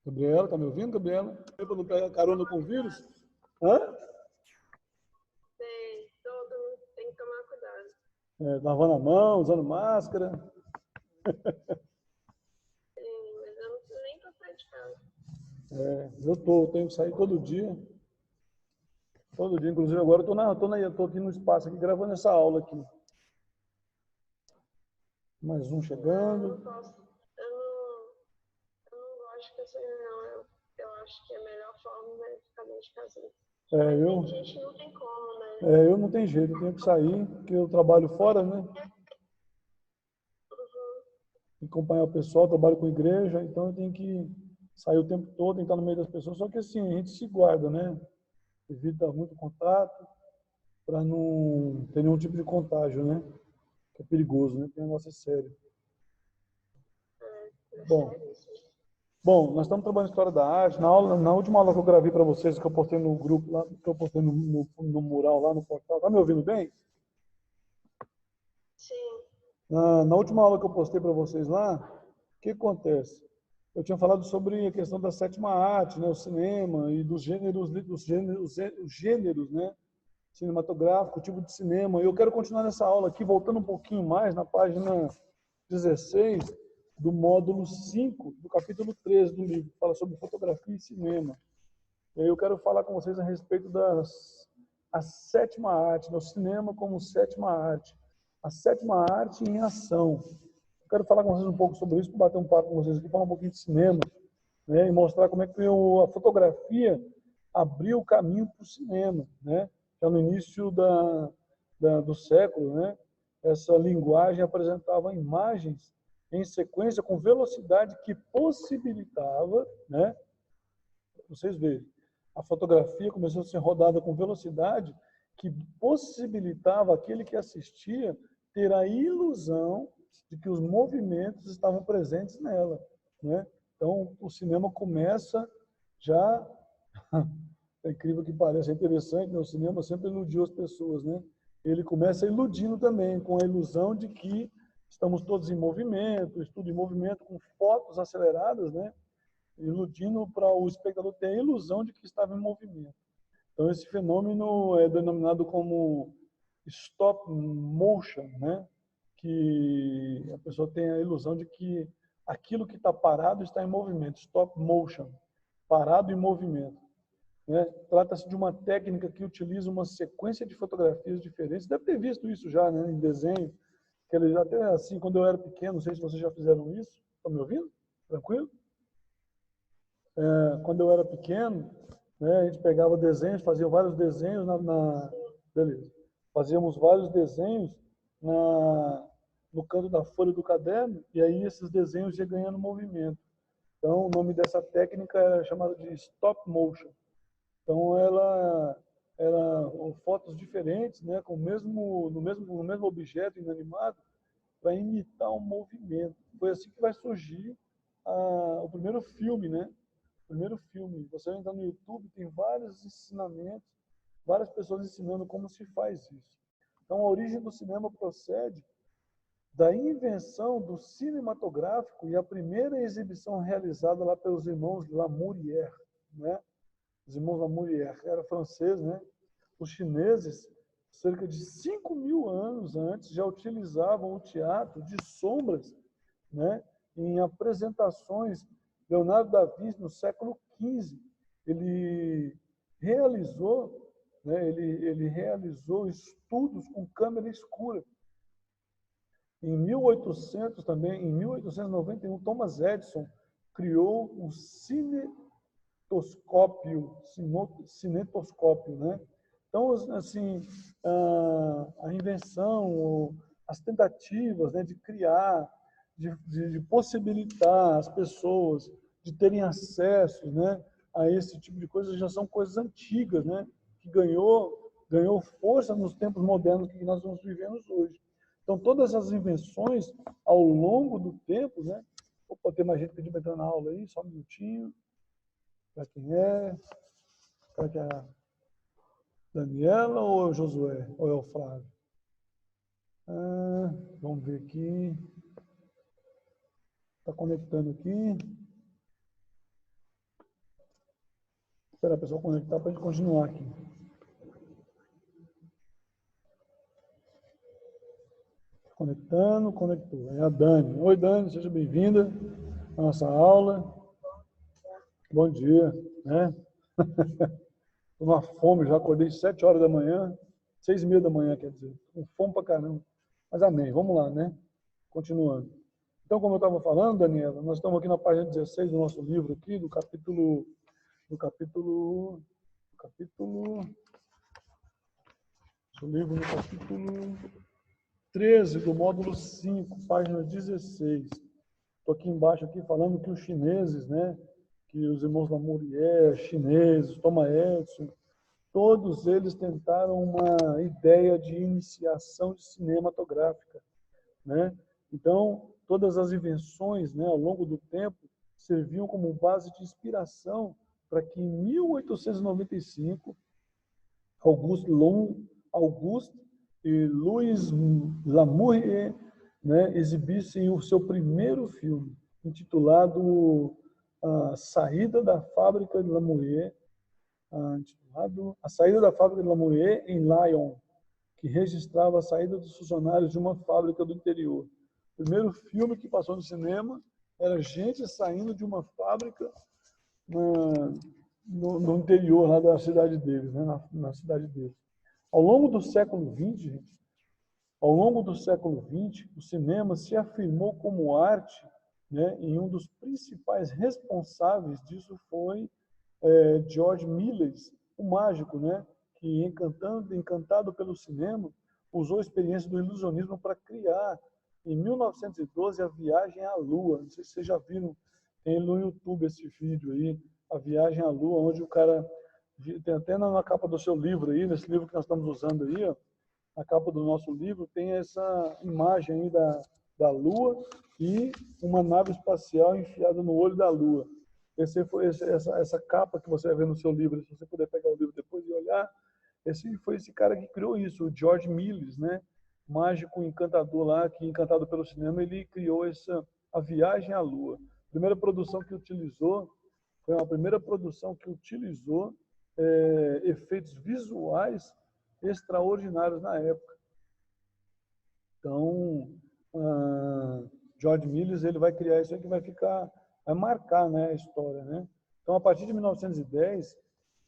Gabriela, tá me ouvindo, Gabriela? Para não pegar carona com o vírus? Hã? Tem, todo mundo tem que tomar cuidado. Lavando a mão, usando máscara. Sim, mas eu não preciso nem passar de casa. Eu tenho que sair todo dia. Todo dia, inclusive agora eu tô aqui no espaço aqui gravando essa aula aqui. Mais um Não, eu chegando. não posso. Eu não gosto dessa reunião. Eu acho que a melhor forma é ficar dentro de casa. Mas Eu, tem gente que não tem como, né? eu não tenho jeito, eu tenho que sair, porque eu trabalho fora, né? Uhum. Acompanhar o pessoal, trabalho com igreja, então eu tenho que sair o tempo todo, tenho que estar no meio das pessoas. Só que assim, a gente se guarda, né? Evita muito contato, para não ter nenhum tipo de contágio, né? Que é perigoso, né? Porque o negócio é sério. É Bom, sério isso. nós estamos trabalhando história da arte. Na última aula que eu gravei para vocês, que eu postei no grupo lá, que eu postei no mural lá no portal, tá me ouvindo bem? Sim. Na última aula que eu postei para vocês lá, o que acontece? Eu tinha falado sobre a questão da sétima arte, né, o cinema e os gêneros, né, cinematográfico, o tipo de cinema. E eu quero continuar nessa aula aqui, voltando um pouquinho mais na página 16 do módulo 5 do capítulo 13 do livro, que fala sobre fotografia e cinema. E aí eu quero falar com vocês a respeito a sétima arte, no cinema como sétima arte. A sétima arte em ação. Eu quero falar com vocês um pouco sobre isso, bater um papo com vocês aqui, falar um pouquinho de cinema, né, e mostrar como é que a fotografia abriu o caminho para o cinema, né? Já no início do século, né? Essa linguagem apresentava imagens em sequência com velocidade que possibilitava, né? Vocês verem, a fotografia começou a ser rodada com velocidade que possibilitava aquele que assistia ter a ilusão de que os movimentos estavam presentes nela, né? Então, o cinema começa já, é incrível que pareça, é interessante, né? O cinema sempre iludiu as pessoas, né? Ele começa iludindo também, com a ilusão de que estamos todos em movimento, estudo em movimento, com fotos aceleradas, né? Iludindo para o espectador ter a ilusão de que estava em movimento. Então, esse fenômeno é denominado como stop motion, né? Que a pessoa tem a ilusão de que aquilo que está parado está em movimento, stop motion, parado em movimento. Né? Trata-se de uma técnica que utiliza uma sequência de fotografias diferentes. Deve ter visto isso já, né, em desenho. Que eles, até assim, quando eu era pequeno, não sei se vocês já fizeram isso. Estão me ouvindo? Tranquilo? Quando eu era pequeno, né, a gente pegava desenhos, fazia vários desenhos beleza. Fazíamos vários desenhos no canto da folha do caderno, e aí esses desenhos iam ganhando movimento. Então, o nome dessa técnica é chamada de stop motion. Então, ela era fotos diferentes, né, no mesmo objeto inanimado, para imitar um movimento. Foi assim que vai surgir o primeiro filme, né? Primeiro filme. Você entra no YouTube, tem vários ensinamentos, várias pessoas ensinando como se faz isso. Então, a origem do cinema procede da invenção do cinematográfico e a primeira exibição realizada lá pelos irmãos Lamourière, né? Os irmãos Lamourière era francês, né? Os chineses, cerca de 5.000 anos antes, já utilizavam o teatro de sombras, né? Em apresentações. Leonardo da Vinci, no século XV, ele realizou, né? Ele realizou estudos com câmera escura. Em 1800 também, em 1891, Thomas Edison criou o cinetoscópio, né? Então, assim, a invenção, as tentativas, né, de criar, de possibilitar as pessoas de terem acesso, né, a esse tipo de coisa já são coisas antigas, né, que ganhou força nos tempos modernos que nós estamos vivendo hoje. Então, todas as invenções, ao longo do tempo, né? Opa, tem mais gente pedindo para entrar na aula aí, só um minutinho. Para quem é? Será que é a Daniela ou é o Josué? Ou é o Flávio? Vamos ver aqui. Está conectando aqui. Esperar a pessoa conectar para a gente continuar aqui. Conectando, conectou. É a Dani. Oi, Dani, seja bem-vinda à nossa aula. Bom dia, né? Tô numa fome, já acordei 7 horas da manhã, 6h30 da manhã, quer dizer. Com fome pra caramba. Mas amém, vamos lá, né? Continuando. Então, como eu estava falando, Daniela, nós estamos aqui na página 16 do nosso livro aqui, do capítulo o livro no capítulo 13 do módulo 5, página 16. Estou aqui embaixo aqui falando que os chineses, né, que os irmãos Lamourier, chineses, Thomas Edison, todos eles tentaram uma ideia de iniciação cinematográfica, né? Então, todas as invenções, né, ao longo do tempo, serviam como base de inspiração para que em 1895 Auguste e Louis Lamourier, né, exibissem o seu primeiro filme, intitulado A Saída da Fábrica de Lamourier, A Saída da Fábrica de Lamourier em Lyon, que registrava a saída dos funcionários de uma fábrica do interior. O primeiro filme que passou no cinema era gente saindo de uma fábrica no interior lá da cidade deles, né, na cidade deles. Ao longo do século XX, gente, o cinema se afirmou como arte, né, e um dos principais responsáveis disso foi George Méliès, o mágico, né, que encantado pelo cinema, usou a experiência do ilusionismo para criar, em 1912, a Viagem à Lua. Não sei se vocês já viram, tem no YouTube esse vídeo aí, A Viagem à Lua, onde o cara, tem até na capa do seu livro aí, nesse livro que nós estamos usando aí, ó, na capa do nosso livro, tem essa imagem aí da Lua e uma nave espacial enfiada no olho da Lua. Essa capa que você vai ver no seu livro, se você puder pegar o livro depois e olhar, foi esse cara que criou isso, o George Méliès, né? Mágico encantador lá, que encantado pelo cinema, ele criou A Viagem à Lua. Primeira produção que utilizou, foi uma primeira produção que utilizou efeitos visuais extraordinários na época. Então, George Méliès, ele vai criar isso aí que vai marcar, né, a história, né? Então, a partir de 1910,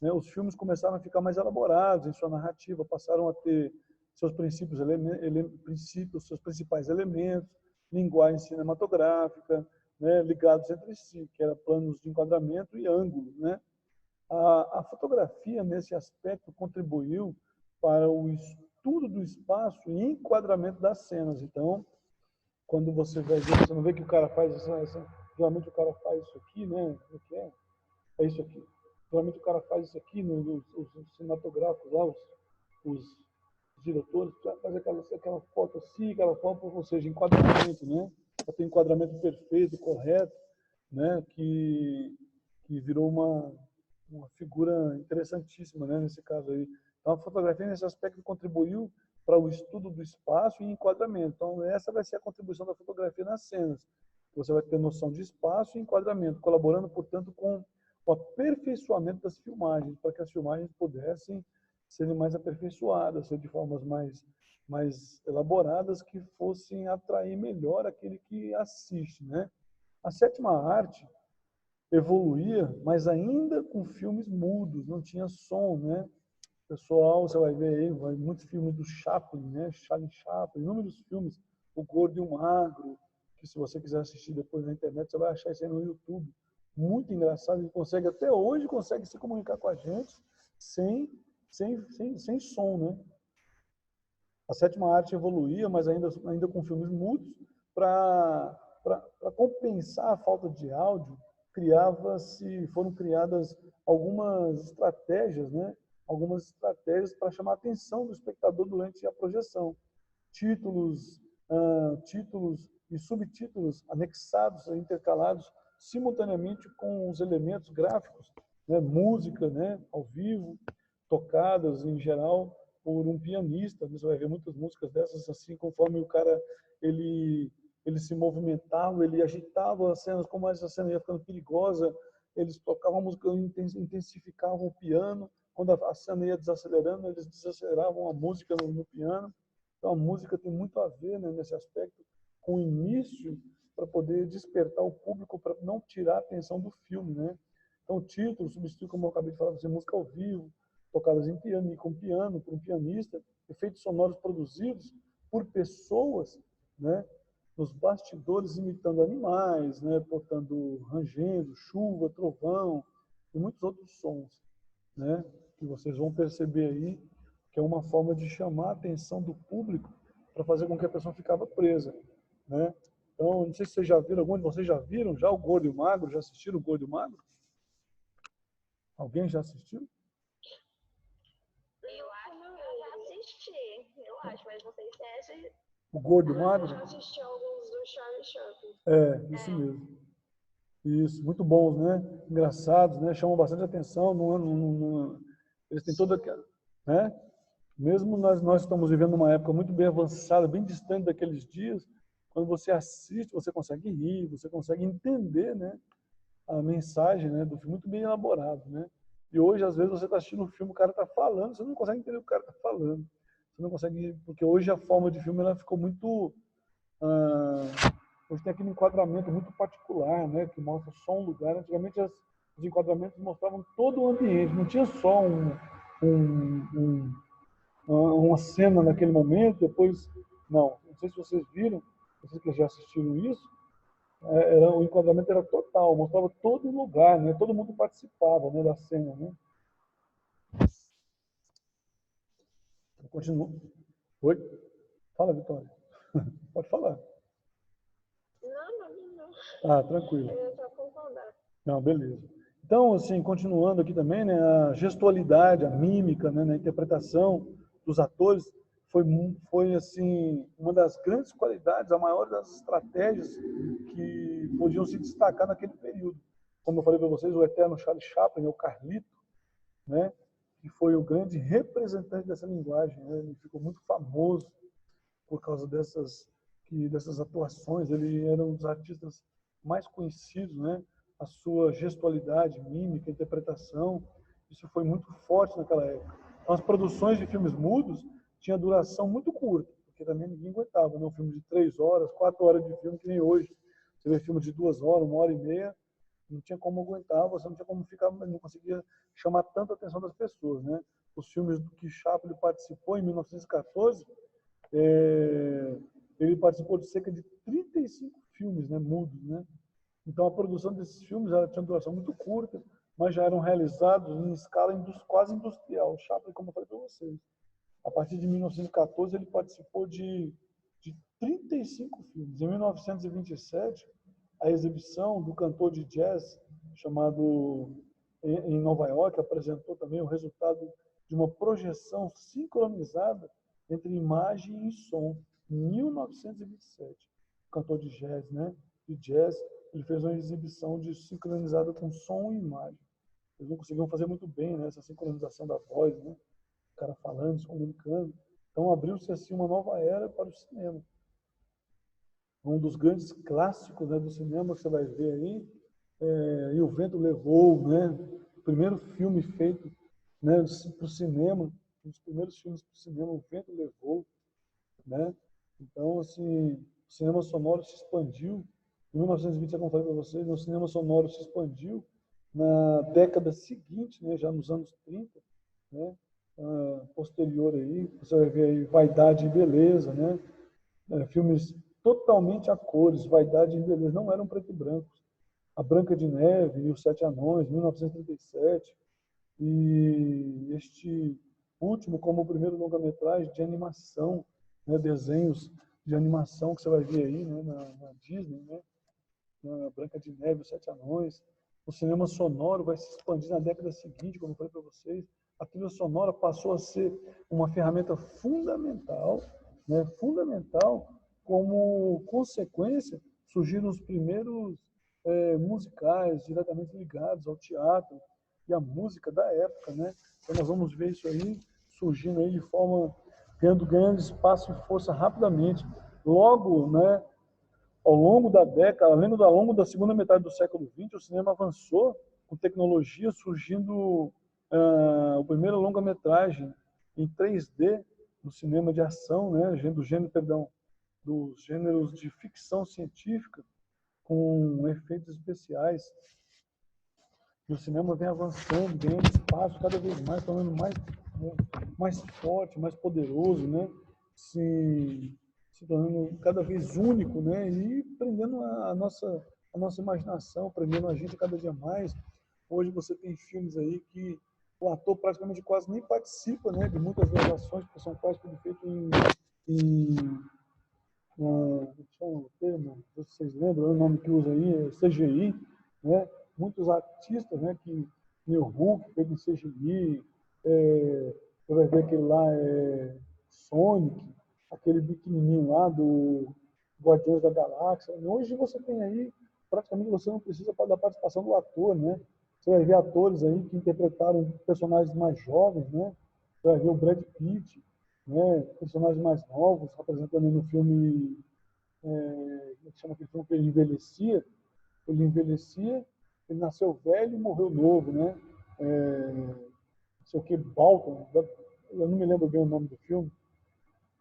né, os filmes começaram a ficar mais elaborados em sua narrativa, passaram a ter seus seus principais elementos, linguagem cinematográfica, né, ligados entre si, que eram planos de enquadramento e ângulo, né? A fotografia, nesse aspecto, contribuiu para o estudo do espaço e enquadramento das cenas. Então, quando você vai ver, você não vê que o cara faz geralmente o cara faz isso aqui, né? O que é? É isso aqui. Geralmente o cara faz isso aqui nos cinematográficos lá, os diretores, faz aquela foto assim, aquela foto, ou seja, enquadramento, né? Para ter enquadramento perfeito, correto, né? Que virou uma figura interessantíssima, né? Nesse caso aí. Então, a fotografia, nesse aspecto, contribuiu para o estudo do espaço e enquadramento. Então, essa vai ser a contribuição da fotografia nas cenas. Você vai ter noção de espaço e enquadramento, colaborando, portanto, com o aperfeiçoamento das filmagens, para que as filmagens pudessem serem mais aperfeiçoadas, ser de formas mais elaboradas, que fossem atrair melhor aquele que assiste, né? A sétima arte evoluía, mas ainda com filmes mudos, não tinha som, né? Pessoal, você vai ver aí, muitos filmes do Chaplin, né? Charlie Chaplin, inúmeros filmes, O Gordo e o Magro, que se você quiser assistir depois na internet, você vai achar isso aí no YouTube. Muito engraçado, ele consegue, até hoje, consegue se comunicar com a gente sem som, né? A sétima arte evoluía, mas ainda com filmes mudos, para compensar a falta de áudio, foram criadas algumas estratégias, né? Algumas estratégias para chamar a atenção do espectador durante a projeção. Títulos e subtítulos anexados, intercalados simultaneamente com os elementos gráficos, né? Música, né? Ao vivo, tocadas em geral por um pianista. Você vai ver muitas músicas dessas assim, conforme o cara ele se movimentava, ele agitava as cenas, como essa cena ia ficando perigosa, eles tocavam a música, intensificavam o piano, quando a cena ia desacelerando, eles desaceleravam a música no piano. Então a música tem muito a ver, né, nesse aspecto com o início, para poder despertar o público, para não tirar a atenção do filme, né? Então o título substitui, como eu acabei de falar, você música ao vivo, tocadas em piano e com piano, por um pianista, efeitos sonoros produzidos por pessoas, né, nos bastidores imitando animais, né, botando rangendo, chuva, trovão e muitos outros sons, né, que vocês vão perceber aí, que é uma forma de chamar a atenção do público para fazer com que a pessoa ficava presa, né? Então, não sei se vocês já viram, alguns de vocês já viram já o Gordo e o Magro, já assistiram o Gordo e o Magro? Alguém já assistiu? Eu acho que eu já assisti, eu acho, mas não sei se é esse. O Gordo e o Magro? Eu já assisti alguns do Charlie Chaplin. Isso mesmo. Isso, muito bons, né? Engraçados, né? Chamam bastante atenção. Eles têm toda aquela, né? Mesmo nós estamos vivendo uma época muito bem avançada, bem distante daqueles dias, quando você assiste, você consegue rir, você consegue entender, né, a mensagem, né, do filme, muito bem elaborado, né? E hoje, às vezes, você está assistindo um filme, o cara está falando, você não consegue entender o que o cara está falando. Você não consegue, porque hoje a forma de filme ela ficou muito... hoje tem aquele enquadramento muito particular, né, que mostra só um lugar. Antigamente os enquadramentos mostravam todo o ambiente, não tinha só uma cena naquele momento, depois... Não sei se vocês viram, vocês que já assistiram isso, o enquadramento era total, mostrava todo lugar, né? Todo mundo participava, né, da cena, né? Continua. Oi? Fala, Vitória. Pode falar. Não. Tranquilo. Eu só concordar. Não, beleza. Então, assim, continuando aqui também, né, a gestualidade, a mímica, né, na interpretação dos atores foi assim, uma das grandes qualidades, a maior das estratégias que podiam se destacar naquele período. Como eu falei para vocês, o eterno Charlie Chaplin, o Carlito, né, que foi o grande representante dessa linguagem, né, ele ficou muito famoso por causa dessas atuações. Ele era um dos artistas mais conhecidos, né, a sua gestualidade, mímica, interpretação, isso foi muito forte naquela época. Então, as produções de filmes mudos tinham duração muito curta, porque também ninguém aguentava, né? Um filme de 3 horas, 4 horas de filme, que nem hoje. Você vê filme de 2 horas, 1 hora e meia, não tinha como aguentar, você não tinha como ficar, não conseguia chamar tanta atenção das pessoas, né? Os filmes do que Chaplin participou em 1914, ele participou de cerca de 35 filmes, né, mudos, né? Então, a produção desses filmes ela tinha uma duração muito curta, mas já eram realizados em escala quase industrial. O Chaplin, como eu falei para vocês, a partir de 1914, ele participou de 35 filmes. Em 1927, a exibição do cantor de jazz, chamado em Nova York, apresentou também o resultado de uma projeção sincronizada entre imagem e som. Em 1927, o cantor de jazz, né? De jazz, ele fez uma exibição sincronizada com som e imagem. Eles não conseguiam fazer muito bem, né, essa sincronização da voz, né? O cara falando, se comunicando. Então abriu-se assim uma nova era para o cinema. Um dos grandes clássicos, né, do cinema que você vai ver aí, E o Vento Levou, né? O primeiro filme feito, né, para o cinema, um dos primeiros filmes para o cinema, O Vento Levou, né? Então, assim, o cinema sonoro se expandiu. Em 1920, como eu falei para vocês, o cinema sonoro se expandiu na década seguinte, né, já nos anos 30, né, posterior aí, você vai ver aí Vaidade e Beleza, né, filmes totalmente a cores, Vaidade e Beleza, não eram preto e brancos. A Branca de Neve e os Sete Anões, 1937, e este último como o primeiro longa-metragem de animação, né, desenhos de animação que você vai ver aí, né, na Disney, né, na Branca de Neve, os Sete Anões. O cinema sonoro vai se expandir na década seguinte, como eu falei para vocês. A trilha sonora passou a ser uma ferramenta fundamental, né, fundamental, como consequência, surgiram os primeiros musicais diretamente ligados ao teatro e à música da época, né? Então nós vamos ver isso aí surgindo aí de forma, ganhando espaço e força rapidamente. Logo, né, ao longo da década, ao longo da segunda metade do século XX, o cinema avançou com tecnologia, surgindo o primeiro longa-metragem em 3D no cinema de ação, né, dos gêneros de ficção científica, com efeitos especiais. E o cinema vem avançando, ganhando espaço cada vez mais, tornando mais forte, mais poderoso, né? Se tornando cada vez único, né? E prendendo a nossa imaginação, prendendo a gente cada dia mais. Hoje você tem filmes aí que o ator praticamente quase nem participa, né? De muitas das ações, que são quase tudo feito não sei se vocês lembram, o nome que usa aí é CGI, né? Muitos artistas, né, que nem o Hulk, feito em CGI, você vai ver aquele lá, Sonic, aquele pequenininho lá do Guardiões da Galáxia. Hoje você tem aí, praticamente você não precisa da participação do ator, né? Você vai ver atores aí que interpretaram personagens mais jovens, né? Você vai ver o Brad Pitt, né? Personagens mais novos, apresentando no filme, como chama aquele filme que ele envelhecia? Ele nasceu velho e morreu novo, né? Não sei o que, Balton, eu não me lembro bem o nome do filme,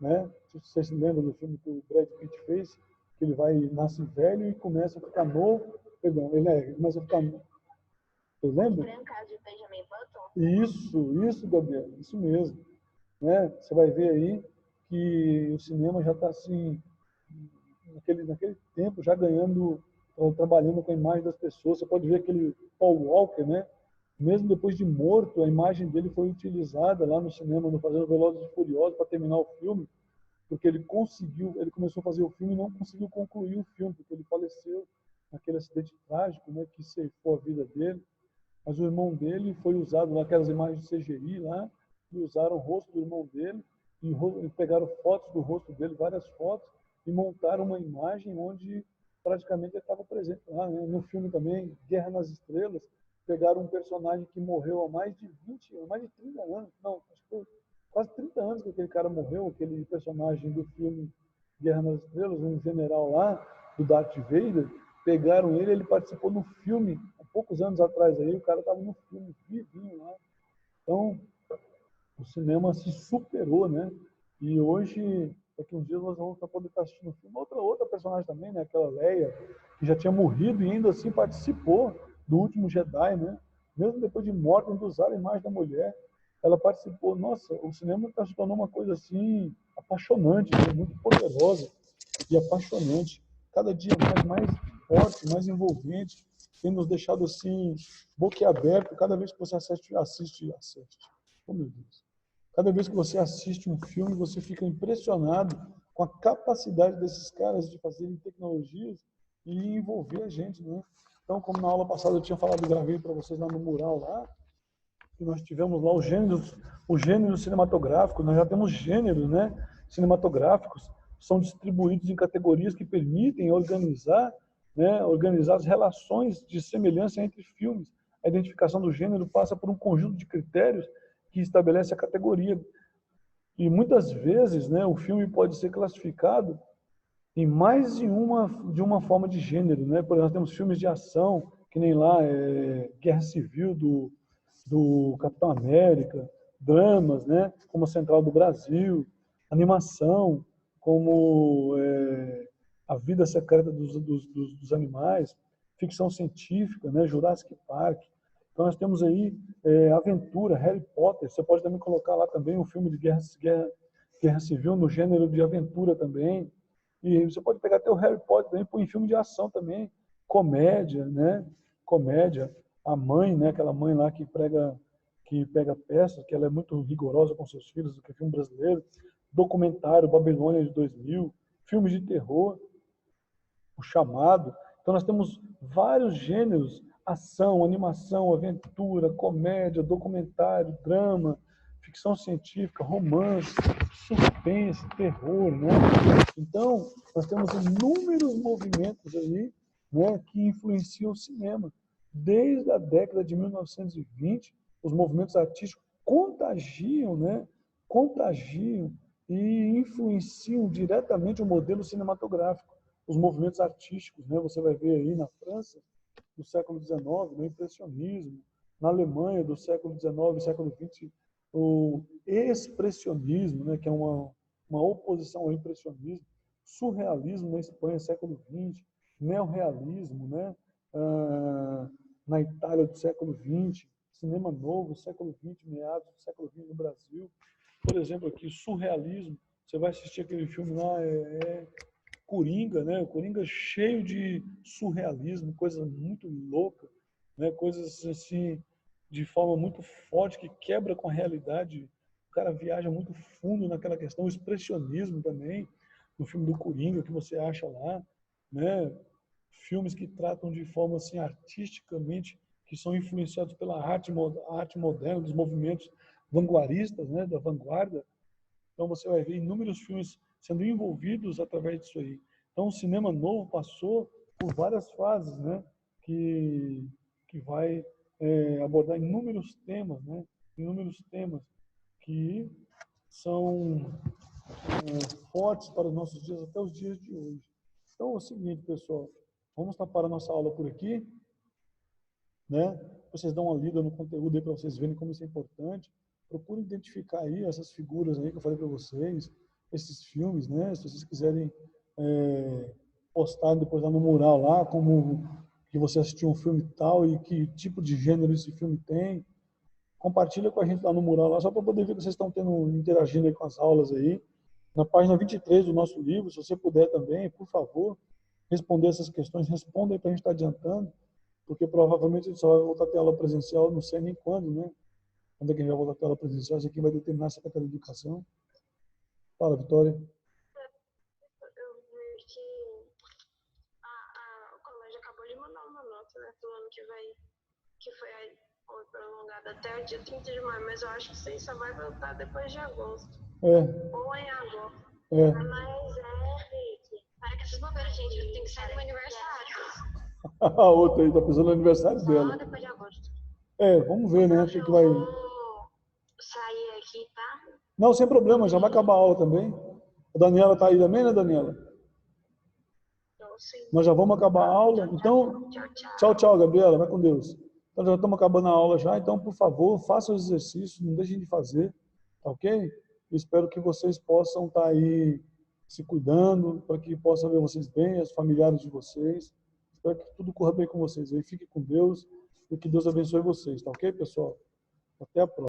né? Não sei se vocês se lembram do filme que o Brad Pitt fez, que ele nasce velho e começa a ficar novo, perdão, começa a ficar novo. Vocês lembram? Isso, Gabriel, isso mesmo. Né? Você vai ver aí que o cinema já está assim, naquele tempo, já trabalhando com a imagem das pessoas. Você pode ver aquele Paul Walker, né? Mesmo depois de morto, a imagem dele foi utilizada lá no cinema, no Fazendo Velozes e Furiosos, para terminar o filme, porque ele começou a fazer o filme e não conseguiu concluir o filme, porque ele faleceu naquele acidente trágico, né, que ceifou a vida dele. Mas o irmão dele foi usado lá, aquelas imagens de CGI lá, e usaram o rosto do irmão dele, e pegaram fotos do rosto dele, várias fotos, e montaram uma imagem onde praticamente ele estava presente lá, né? No filme também, Guerra nas Estrelas, pegaram um personagem que morreu há mais de 30 anos, não, acho que foi quase 30 anos que aquele cara morreu, aquele personagem do filme Guerra nas Estrelas, um general lá, do Darth Vader. Pegaram ele participou no filme, há poucos anos atrás aí, o cara estava no filme, vivinho lá. Então, o cinema se superou, né? E hoje, daqui uns dias, nós vamos poder estar assistindo o filme. Outra personagem também, né? Aquela Leia, que já tinha morrido e ainda assim participou do Último Jedi, né? Mesmo depois de morta, ainda usaram a imagem da mulher. Ela participou. Nossa, o cinema está se tornando uma coisa assim, apaixonante, né? Muito poderosa e apaixonante. Cada dia mais forte, mais envolvente. Tem nos deixado assim, boquiaberto, cada vez que você assiste. Oh, meu Deus. Cada vez que você assiste um filme, você fica impressionado com a capacidade desses caras de fazerem tecnologias e envolver a gente, né? Então, como na aula passada eu tinha falado, gravei para vocês lá no mural lá, que nós tivemos lá os gêneros cinematográficos, nós já temos gêneros, né, cinematográficos, são distribuídos em categorias que permitem organizar as relações de semelhança entre filmes. A identificação do gênero passa por um conjunto de critérios que estabelece a categoria. E muitas vezes, né, o filme pode ser classificado em mais de uma forma de gênero, né? Por exemplo, nós temos filmes de ação, que nem lá Guerra Civil do Capitão América, dramas, né, como a Central do Brasil, animação, como A Vida Secreta dos Animais, ficção científica, né, Jurassic Park. Então nós temos aí aventura, Harry Potter. Você pode também colocar lá também um filme de guerra civil no gênero de aventura também. E você pode pegar até o Harry Potter também, pôr em filme de ação também, comédia, né? Comédia. A mãe, né? Aquela mãe lá que pega peças, que ela é muito rigorosa com seus filhos, que é filme brasileiro. Documentário, Babilônia de 2000, filmes de terror, O Chamado. Então nós temos vários gêneros: ação, animação, aventura, comédia, documentário, drama, ficção científica, romance, suspense, terror, né? Então, nós temos inúmeros movimentos aí, né, que influenciam o cinema. Desde a década de 1920, os movimentos artísticos contagiam, né, contagiam e influenciam diretamente o modelo cinematográfico. Os movimentos artísticos, né? Você vai ver aí na França, do século XIX, no impressionismo. Na Alemanha, do século XIX, século XX, o expressionismo, né, que é uma oposição ao impressionismo. Surrealismo na Espanha, século XX. Neorrealismo, né, na Itália do século XX. Cinema novo, século XX, meados do século XX no Brasil. Por exemplo, aqui, surrealismo. Você vai assistir aquele filme lá, Coringa, né? O Coringa cheio de surrealismo, coisa muito louca, né? Coisas assim, de forma muito forte, que quebra com a realidade. O cara viaja muito fundo naquela questão. O expressionismo também, no filme do Coringa, que você acha lá, né? Filmes que tratam de forma assim, artisticamente, que são influenciados pela arte moderna, dos movimentos vanguardistas, né? Da vanguarda. Então você vai ver inúmeros filmes sendo envolvidos através disso aí. Então o cinema novo passou por várias fases, né? Que vai abordar inúmeros temas, né? Inúmeros temas que são fortes para os nossos dias, até os dias de hoje. Então é o seguinte, pessoal, vamos tapar a nossa aula por aqui, né? Vocês dão uma lida no conteúdo aí para vocês verem como isso é importante. Procurem identificar aí essas figuras aí que eu falei para vocês, esses filmes, né? Se vocês quiserem postar depois lá no mural lá, como que você assistiu um filme tal e que tipo de gênero esse filme tem. Compartilha com a gente lá no mural lá, só para poder ver que vocês estão interagindo aí com as aulas aí. Na página 23 do nosso livro, se você puder também, por favor, responder essas questões, responda aí para a gente estar adiantando, porque provavelmente a gente só vai voltar a ter aula presencial, não sei nem quando, né? Quando é que a gente vai voltar a ter aula presencial? Isso aqui vai determinar a Secretaria de Educação. Fala, Vitória. Eu vi que o colégio acabou de mandar uma nota, né, do ano que foi prolongada até o dia 30 de maio, mas eu acho que isso aí só vai voltar depois de agosto. Ou em agosto. Mas Rick, para que essas bobeiras, gente, tem que sair do meu aniversário. A outra aí, tá pensando no aniversário dela. Só depois de agosto. Vamos ver, né? O que vai... Eu vou sair aqui, tá? Não, sem problema, já vai acabar a aula também. A Daniela tá aí também, né, Daniela? Sim. Nós já vamos acabar a aula. Então, tchau, Gabriela. Vai com Deus. Então, já estamos acabando a aula já. Então, por favor, façam os exercícios, não deixem de fazer, tá ok? Espero que vocês possam estar aí se cuidando, para que possam ver vocês bem, os familiares de vocês. Espero que tudo corra bem com vocês aí. Fiquem com Deus e que Deus abençoe vocês, tá ok, pessoal? Até a próxima.